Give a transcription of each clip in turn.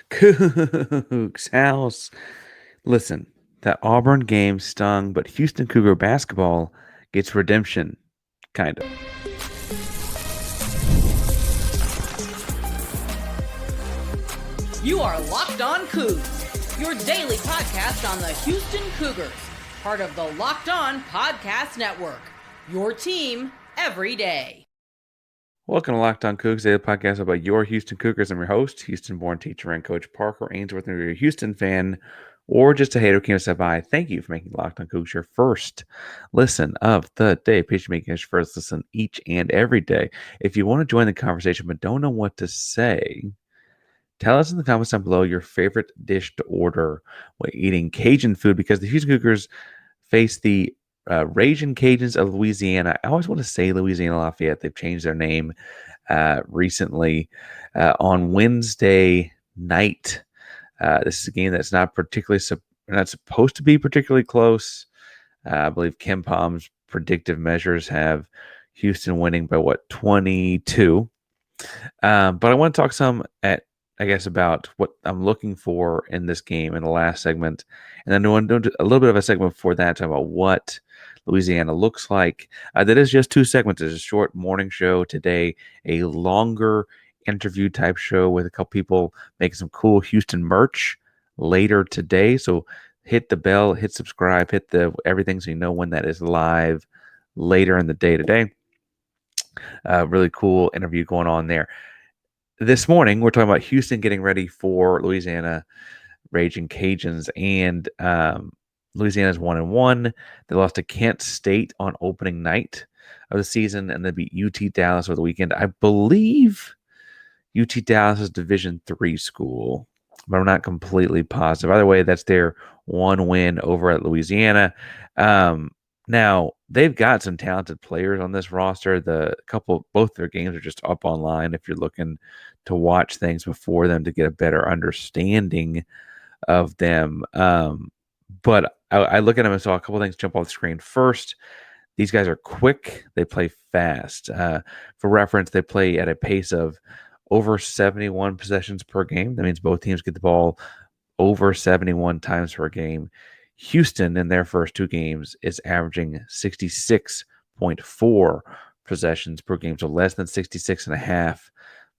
Coogs house. Listen, that Auburn game stung, but Houston Cougar basketball gets redemption, kind of. You are Locked On Coogs, your daily podcast on the Houston Cougars, part of the Locked On Podcast Network, your team every day. Welcome to Locked On Cougs, daily podcast about your Houston Cougars. I'm your host, Houston-born teacher and coach Parker Ainsworth. And if you're a Houston fan or just a hater who came to step by, thank you for making Locked On Cougs your first listen of the day. Appreciate making us your first listen each and every day. If you want to join the conversation but don't know what to say, tell us in the comments down below your favorite dish to order when eating Cajun food, because the Houston Cougars face the Raging Cajuns of Louisiana. I always want to say Louisiana Lafayette. They've changed their name recently on Wednesday night. This is a game that's not supposed to be particularly close. I believe Ken Palm's predictive measures have Houston winning by 22. But I want to talk some about what I'm looking for in this game in the last segment. And then I want to do a little bit of a segment before that, talking about what Louisiana looks like. That is just two segments. It's a short morning show today, a longer interview type show with a couple people making some cool Houston merch later today. So hit the bell, hit subscribe, hit the everything so you know when that is live later in the day today. Really cool interview going on there. This morning, we're talking about Houston getting ready for Louisiana Raging Cajuns, and Louisiana's 1-1. They lost to Kent State on opening night of the season, and they beat UT Dallas over the weekend. I believe UT Dallas is Division III school, but I'm not completely positive. Either way, that's their one win over at Louisiana. Now, they've got some talented players on this roster. Both their games are just up online if you're looking to watch things before them to get a better understanding of them. But I look at them and saw a couple things jump off the screen. First, these guys are quick. They play fast. For reference, they play at a pace of over 71 possessions per game. That means both teams get the ball over 71 times per game. Houston, in their first two games, is averaging 66.4 possessions per game, so less than 66.5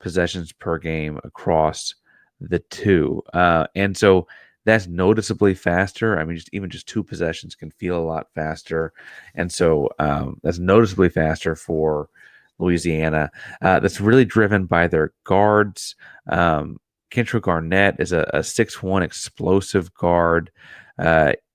possessions per game across the two. And so that's noticeably faster. I mean, just two possessions can feel a lot faster. And so that's noticeably faster for Louisiana. That's really driven by their guards. Kentrell Garnett is a 6'1" explosive guard.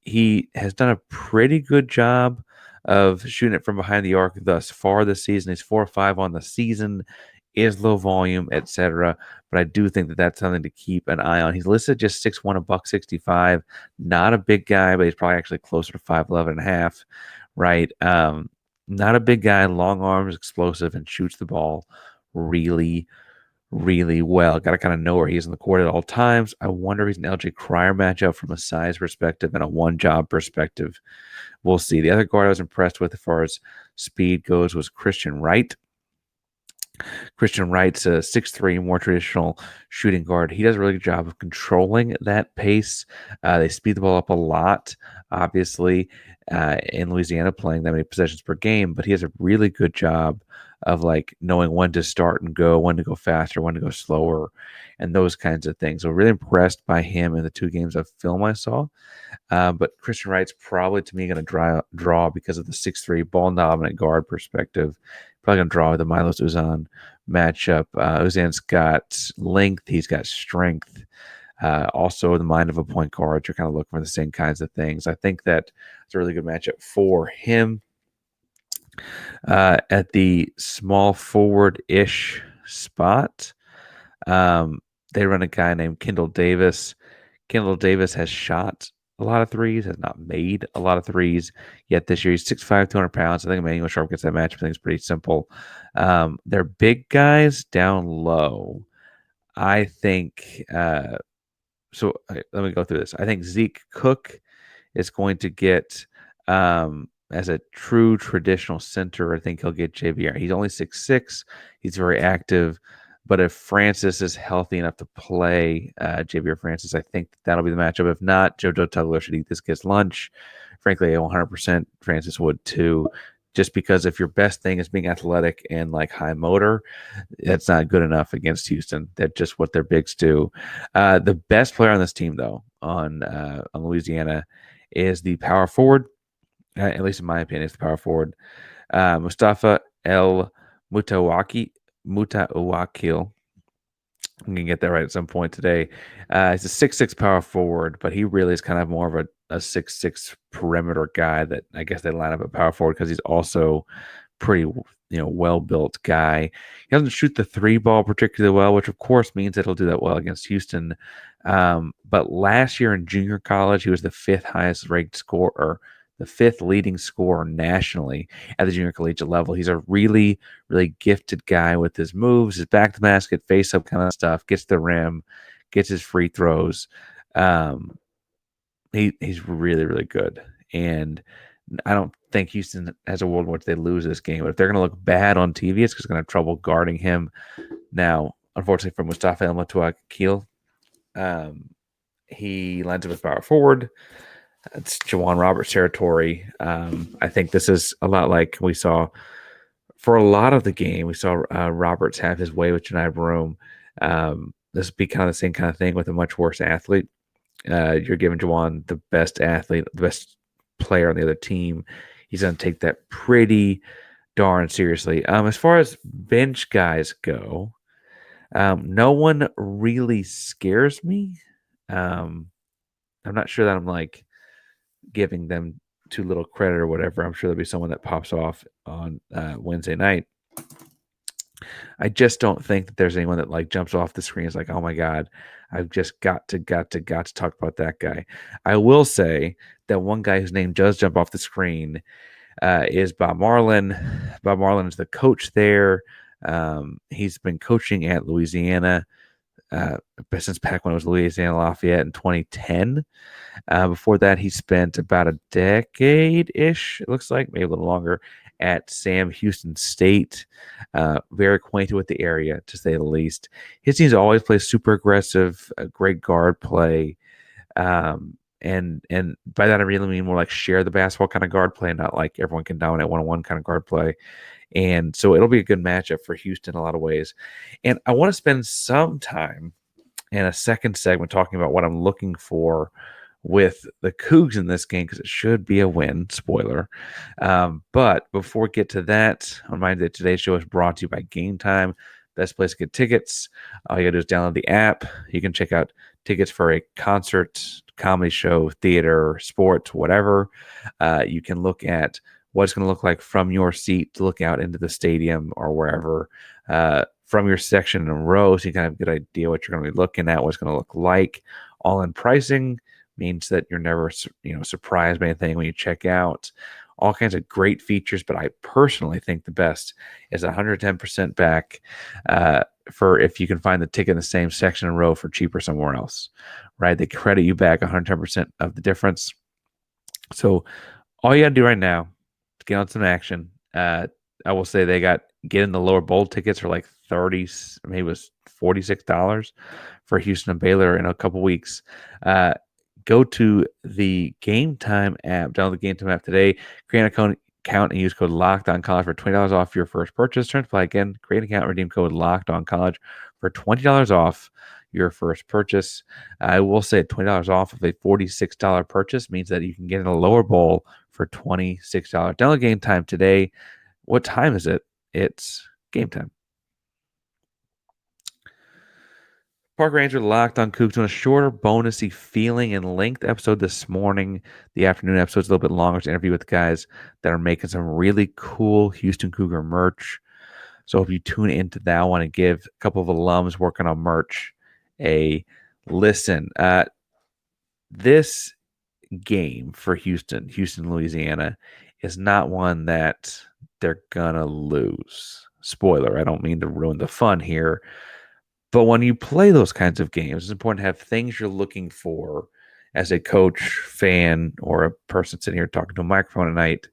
He has done a pretty good job of shooting it from behind the arc thus far this season. He's 4-5 on the season, is low volume, etc. But I do think that that's something to keep an eye on. He's listed just 6'1", a $165. Not a big guy, but he's probably actually closer to 5'11 and a half, right? Not a big guy, long arms, explosive, and shoots the ball really, really well. Got to kind of know where he is in the court at all times. I wonder if he's an LJ Cryer matchup from a size perspective and a one-job perspective. We'll see. The other guard I was impressed with as far as speed goes was Christian Wright. Christian Wright's a 6'3", more traditional shooting guard. He does a really good job of controlling that pace. They speed the ball up a lot, obviously, in Louisiana, playing that many possessions per game, but he has a really good job of knowing when to start and go, when to go faster, when to go slower, and those kinds of things. So really impressed by him in the two games of film I saw. But Christian Wright's probably, to me, going to draw because of the 6'3" ball-dominant guard perspective. Probably going to draw with the Milos Uzan matchup. Uzan's got length. He's got strength. Also, the mind of a point guard. You're kind of looking for the same kinds of things. I think that it's a really good matchup for him. At the small forward-ish spot, they run a guy named Kendall Davis. Kendall Davis has shot a lot of threes, has not made a lot of threes yet this year. He's 6'5", 200 pounds. I think Emmanuel Sharp gets that matchup. I think it's pretty simple. They're big guys down low. I think let me go through this. I think Zeke Cook is going to get as a true traditional center. I think he'll get JVR. He's only 6'6". He's very active. But if Francis is healthy enough to play Javier Francis, I think that'll be the matchup. If not, JoJo Tugler should eat this kid's lunch. Frankly, 100% Francis would too. Just because if your best thing is being athletic and like high motor, that's not good enough against Houston. That's just what their bigs do. The best player on this team, though, on Louisiana, is the power forward. At least in my opinion, is the power forward Mustafa El Mutawakil. I'm gonna get that right at some point today. He's a 6'6" power forward, but he really is kind of more of a 6'6" perimeter guy that I guess they line up at power forward because he's also pretty well built guy. He doesn't shoot the three ball particularly well, which of course means that he'll do that well against Houston. But last year in junior college, he was the fifth highest ranked scorer, the fifth leading scorer nationally at the junior collegiate level. He's a really, really gifted guy with his moves, his back to basket, face up kind of stuff, gets the rim, gets his free throws. He's really, really good. And I don't think Houston has a world in which they lose this game. But if they're going to look bad on TV, it's because they're going to have trouble guarding him. Now, unfortunately for Mustafa El Mutawakil, he lines up as power forward. It's Jawan Roberts territory. I think this is a lot like we saw for a lot of the game. We saw Roberts have his way with Janai Broom. This would be kind of the same kind of thing with a much worse athlete. You're giving Jawan the best athlete, the best player on the other team. He's going to take that pretty darn seriously. As far as bench guys go, no one really scares me. I'm not sure that I'm like giving them too little credit or whatever. I'm sure there'll be someone that pops off on Wednesday night. I just don't think that there's anyone that like jumps off the screen is like, oh my God, I've just got to talk about that guy. I will say that one guy whose name does jump off the screen is Bob Marlin. Bob Marlin is the coach there. He's been coaching at Louisiana since back when it was Louisiana Lafayette in 2010. Before that, he spent about a decade-ish, it looks like, maybe a little longer, at Sam Houston State. Very acquainted with the area, to say the least. His teams always play super aggressive, great guard play. And by that I really mean more like share the basketball kind of guard play, not like everyone can dominate one-on-one kind of guard play. And so it'll be a good matchup for Houston in a lot of ways. And I want to spend some time in a second segment talking about what I'm looking for with the Cougs in this game because it should be a win. Spoiler. But before we get to that, I remind you that today's show is brought to you by Game Time. Best place to get tickets. All you got to do is download the app. You can check out tickets for a concert, comedy show, theater, sports, whatever. You can look at what it's going to look like from your seat to look out into the stadium or wherever from your section and row, so you kind of have a good idea what you're going to be looking at, what it's going to look like. All in pricing means that you're never surprised by anything when you check out. All kinds of great features, but I personally think the best is 110% back for if you can find the ticket in the same section and row for cheaper somewhere else, right? They credit you back 110% of the difference. So all you got to do right now to get on some action, I will say they got getting the lower bowl tickets for like 30, maybe it was $46 for Houston and Baylor in a couple weeks. Go to the Game Time app, download the Game Time app today, create an account and use code LOCKEDONCollege for $20 off your first purchase. Turn to apply again, create an account, redeem code LOCKEDONCollege for $20 off your first purchase. I will say $20 off of a $46 purchase means that you can get in a lower bowl for $26. Download Game Time today. What time is it? It's game time. Park Ranger Locked on Coogs doing a shorter, bonusy feeling and length episode this morning. The afternoon episode is a little bit longer to interview with guys that are making some really cool Houston Cougar merch. So if you tune into that, I want to give a couple of alums working on merch a listen. This game for Houston, Louisiana, is not one that they're gonna lose. Spoiler, I don't mean to ruin the fun here. But when you play those kinds of games, it's important to have things you're looking for as a coach, fan, or a person sitting here talking to a microphone at night.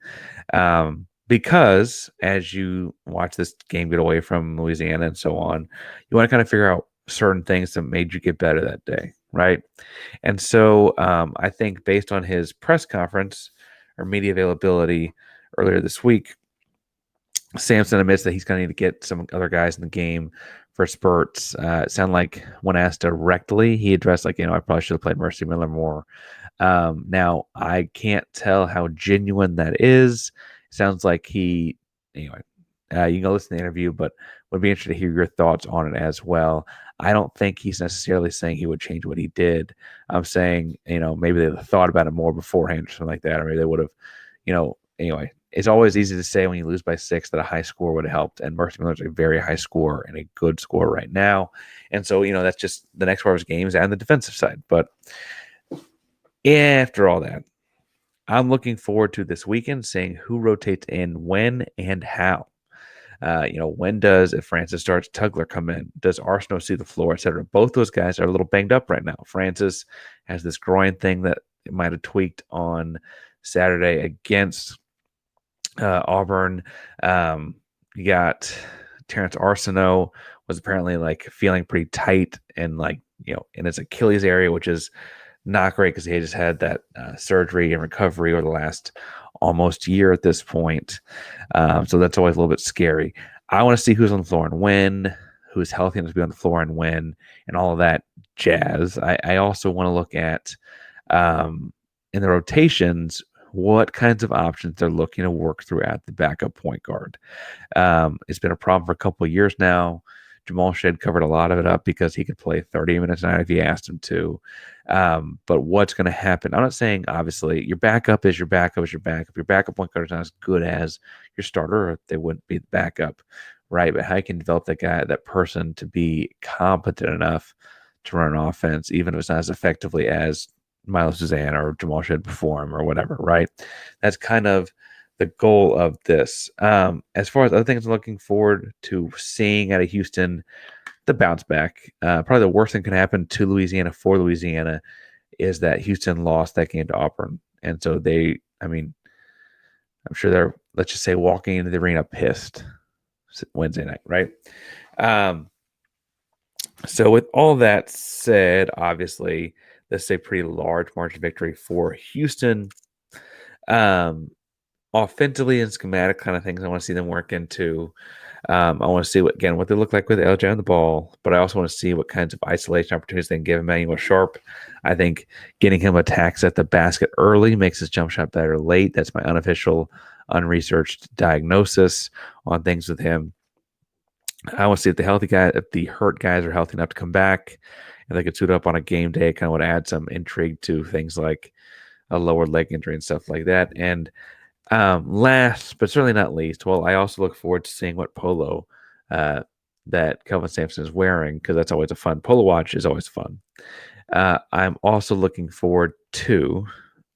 because as you watch this game get away from Louisiana and so on, you want to kind of figure out certain things that made you get better that day, right? And so I think based on his press conference or media availability earlier this week, Sampson admits that he's going to need to get some other guys in the game for spurts. It sounded like when asked directly, he addressed like, I probably should have played Mercy Miller more. Now I can't tell how genuine that is. It sounds like anyway. You can go listen to the interview, but would be interested to hear your thoughts on it as well. I don't think he's necessarily saying he would change what he did. I'm saying, maybe they thought about it more beforehand or something like that, or maybe they would have, anyway. It's always easy to say when you lose by 6 that a high score would have helped, and Mercy Miller's a very high score and a good score right now, and so that's just the next part of his games and the defensive side. But after all that, I'm looking forward to this weekend, seeing who rotates in when and how. When does, if Francis starts, Tugler come in? Does Arsenault see the floor, etc.? Both those guys are a little banged up right now. Francis has this groin thing that it might have tweaked on Saturday against Auburn. You got Terence Arsenault was apparently like feeling pretty tight and like, in his Achilles area, which is not great because he just had that surgery and recovery over the last almost year at this point. So that's always a little bit scary. I want to see who's on the floor and when, who's healthy enough to be on the floor and when, and all of that jazz. I also want to look at in the rotations what kinds of options they're looking to work through at the backup point guard. It's been a problem for a couple of years now. Jamal Shedd covered a lot of it up because he could play 30 minutes a night if you asked him to. But what's going to happen? I'm not saying, obviously, your backup is your backup is your backup. Your backup point guard is not as good as your starter, or they wouldn't be the backup, right? But how you can develop that person to be competent enough to run an offense, even if it's not as effectively as Milos Uzan or Jamal Shedd perform or whatever, right? That's kind of the goal of this. As far as other things I'm looking forward to seeing out of Houston, the bounce back. Probably the worst thing can happen to Louisiana for Louisiana is that Houston lost that game to Auburn. And so I'm sure they're, let's just say, walking into the arena pissed Wednesday night, right? So with all that said, obviously, this is a pretty large margin victory for Houston. Offensively and schematic kind of things I want to see them work into. I want to see what they look like with LJ on the ball, but I also want to see what kinds of isolation opportunities they can give Emmanuel Sharp. I think getting him attacks at the basket early makes his jump shot better late. That's my unofficial, unresearched diagnosis on things with him. I want to see if the hurt guys are healthy enough to come back, and they could suit up on a game day. It kind of would add some intrigue to things like a lower leg injury and stuff like that. And last but certainly not least, I also look forward to seeing what polo that Kelvin Sampson is wearing, because that's always a fun polo watch is always fun. I'm also looking forward to,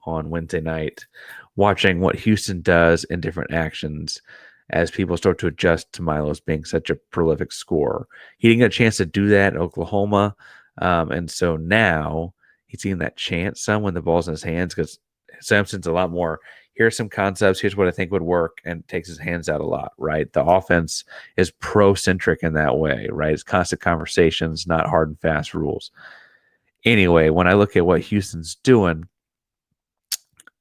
on Wednesday night, watching what Houston does in different actions as people start to adjust to Milos being such a prolific scorer. He didn't get a chance to do that in Oklahoma, and so now he's getting that chance some when the ball's in his hands, because Sampson's a lot more, here's some concepts, here's what I think would work, and takes his hands out a lot, right? The offense is pro-centric in that way, right? It's constant conversations, not hard and fast rules. Anyway, when I look at what Houston's doing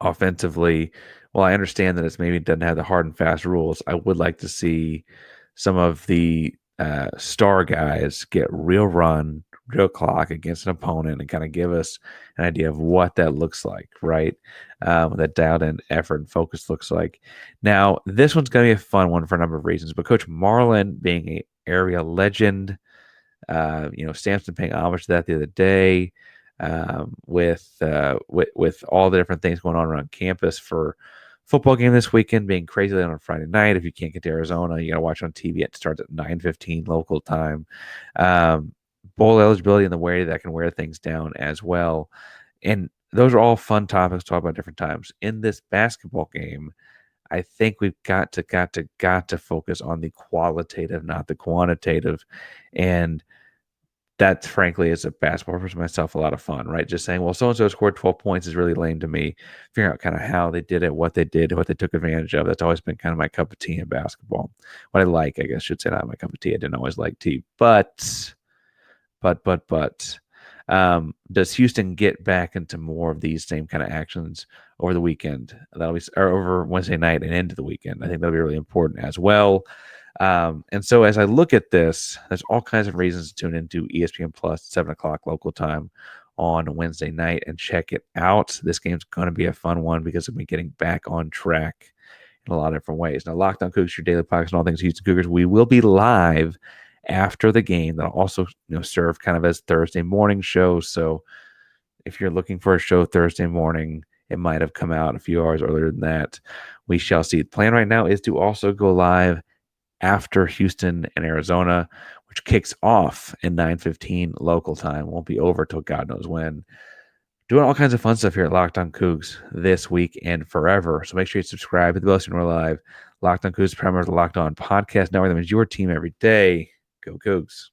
offensively, well, I understand that it's maybe doesn't have the hard and fast rules. I would like to see some of the star guys get real run, real clock against an opponent and kind of give us an idea of what that looks like, right? That dialed in effort and focus looks like. Now, this one's going to be a fun one for a number of reasons, but Coach Marlin being an area legend, Sampson paying homage to that the other day, with all the different things going on around campus for football game this weekend being crazy late on Friday night. If you can't get to Arizona, you got to watch on TV. It starts at 9:15 local time. Bowl eligibility and the way that can wear things down as well. And those are all fun topics to talk about different times. In this basketball game, I think we've got to focus on the qualitative, not the quantitative. And that frankly, as a basketball person myself, a lot of fun, right? Just saying, well, so-and-so scored 12 points is really lame to me. Figuring out kind of how they did it, what they did, what they took advantage of. That's always been kind of my cup of tea in basketball. What I like, I guess, should say not my cup of tea. I didn't always like tea, but, does Houston get back into more of these same kind of actions over the weekend? That'll be or over Wednesday night and into the weekend. I think that'll be really important as well. And so as I look at this, there's all kinds of reasons to tune into ESPN Plus 7 o'clock local time on Wednesday night and check it out. This game's going to be a fun one because we're getting back on track in a lot of different ways. Now, Locked On Coogs, your daily podcast on all things Houston Cougars. We will be live after the game. That'll also serve kind of as Thursday morning show. So if you're looking for a show Thursday morning, it might have come out a few hours earlier than that. We shall see. The plan right now is to also go live after Houston and Arizona, which kicks off at 9:15 local time. Won't be over till God knows when. Doing all kinds of fun stuff here at Locked On Cougs this week and forever. So make sure you subscribe to the bell so we're live. Locked On Cougs, primarily the Locked On Podcast Network. That means your team every day. Go Cougs.